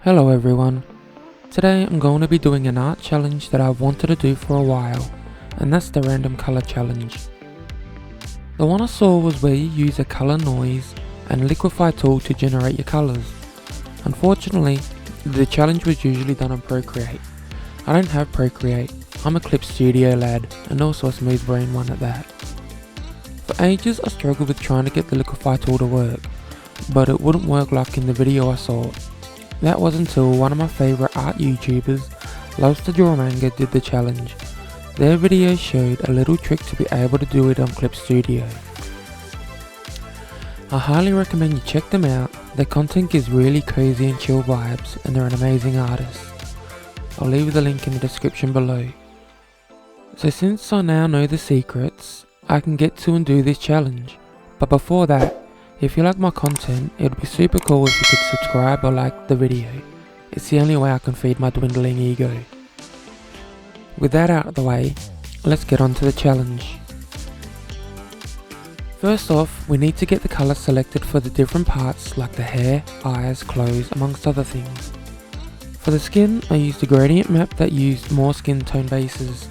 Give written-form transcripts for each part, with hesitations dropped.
Hello everyone. Today I'm going to be doing an art challenge that I've wanted to do for a while, and that's the random color challenge. The one I saw was where you use a color noise and liquify tool to generate your colors. Unfortunately, the challenge was usually done on Procreate. I don't have Procreate, I'm a Clip Studio lad and also a smooth brain one at that. For ages I struggled with trying to get the liquify tool to work, but it wouldn't work like in the video I saw. That was until one of my favourite art YouTubers, Loves to Draw Manga, did the challenge. Their video showed a little trick to be able to do it on Clip Studio. I highly recommend you check them out. Their content gives really cozy and chill vibes and they're an amazing artist. I'll leave the link in the description below. So since I now know the secrets, I can get to and do this challenge. But before that, if you like my content, it would be super cool if you could subscribe or like the video. It's the only way I can feed my dwindling ego. With that out of the way, let's get on to the challenge. First off, we need to get the colour selected for the different parts like the hair, eyes, clothes, amongst other things. For the skin, I used a gradient map that used more skin tone bases.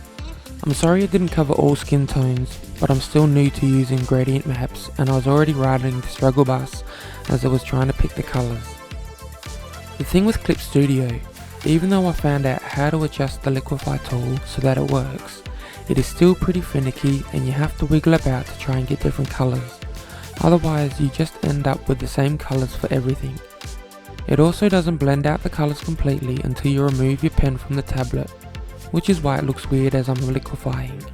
I'm sorry it didn't cover all skin tones, but I'm still new to using gradient maps and I was already riding the struggle bus as I was trying to pick the colours. The thing with Clip Studio, even though I found out how to adjust the liquify tool so that it works, it is still pretty finicky and you have to wiggle about to try and get different colours. Otherwise you just end up with the same colours for everything. It also doesn't blend out the colours completely until you remove your pen from the tablet, which is why it looks weird as I'm liquifying.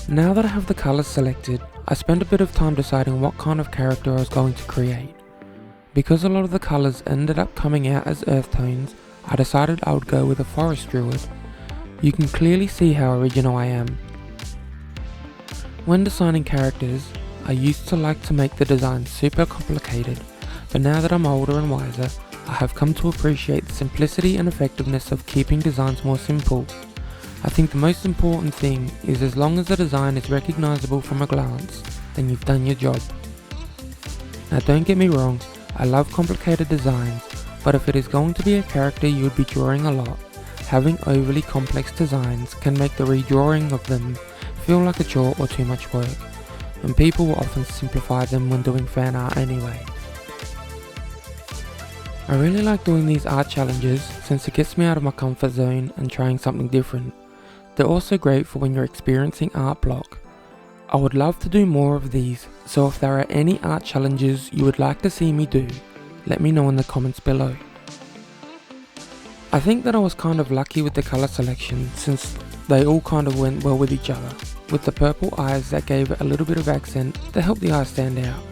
Now that I have the colours selected, I spent a bit of time deciding what kind of character I was going to create. Because a lot of the colours ended up coming out as earth tones, I decided I would go with a forest druid. You can clearly see how original I am. When designing characters, I used to like to make the design super complicated, but now that I'm older and wiser, I have come to appreciate the simplicity and effectiveness of keeping designs more simple. I think the most important thing is as long as the design is recognisable from a glance, then you've done your job. Now don't get me wrong, I love complicated designs, but if it is going to be a character you would be drawing a lot, having overly complex designs can make the redrawing of them feel like a chore or too much work, and people will often simplify them when doing fan art anyway. I really like doing these art challenges since it gets me out of my comfort zone and trying something different. They're also great for when you're experiencing art block. I would love to do more of these, so if there are any art challenges you would like to see me do, let me know in the comments below. I think that I was kind of lucky with the colour selection since they all kind of went well with each other, with the purple eyes that gave it a little bit of accent to help the eyes stand out.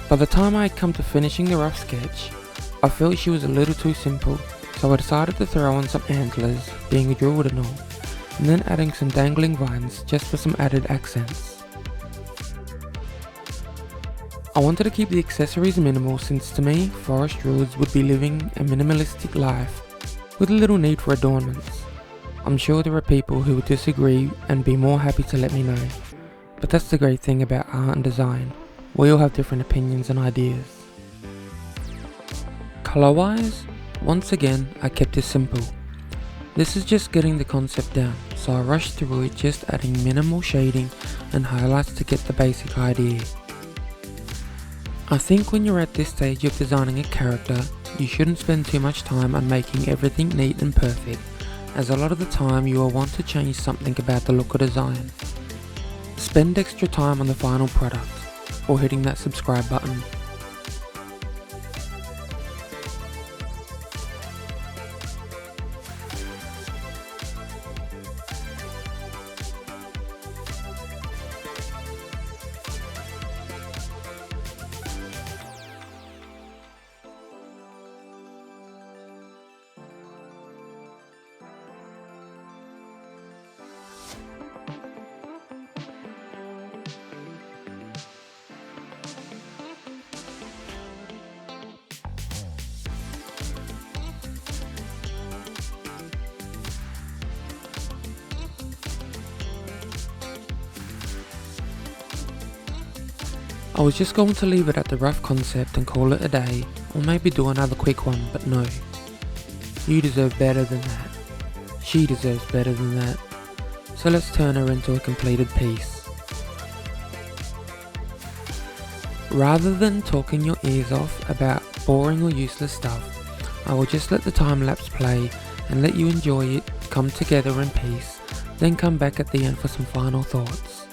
By the time I had come to finishing the rough sketch, I felt she was a little too simple, so I decided to throw on some antlers, being a druid and all, and then adding some dangling vines just for some added accents. I wanted to keep the accessories minimal since to me, forest druids would be living a minimalistic life with little need for adornments. I'm sure there are people who would disagree and be more happy to let me know, but that's the great thing about art and design. We all have different opinions and ideas. Colour wise, once again I kept it simple. This is just getting the concept down, so I rushed through it just adding minimal shading and highlights to get the basic idea. I think when you're at this stage of designing a character, you shouldn't spend too much time on making everything neat and perfect, as a lot of the time you will want to change something about the look or design. Spend extra time on the final product, or hitting that subscribe button. I was just going to leave it at the rough concept and call it a day, or maybe do another quick one, but no. You deserve better than that. She deserves better than that. So let's turn her into a completed piece. Rather than talking your ears off about boring or useless stuff, I will just let the time lapse play and let you enjoy it come together in peace, then come back at the end for some final thoughts.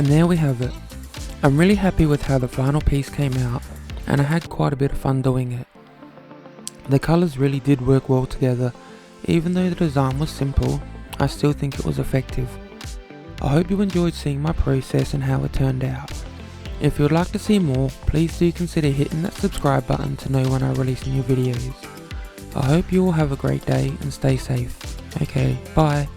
And there we have it. I'm really happy with how the final piece came out, and I had quite a bit of fun doing it. The colours really did work well together. Even though the design was simple, I still think it was effective. I hope you enjoyed seeing my process and how it turned out. If you would like to see more, please do consider hitting that subscribe button to know when I release new videos. I hope you all have a great day and stay safe. Okay, bye.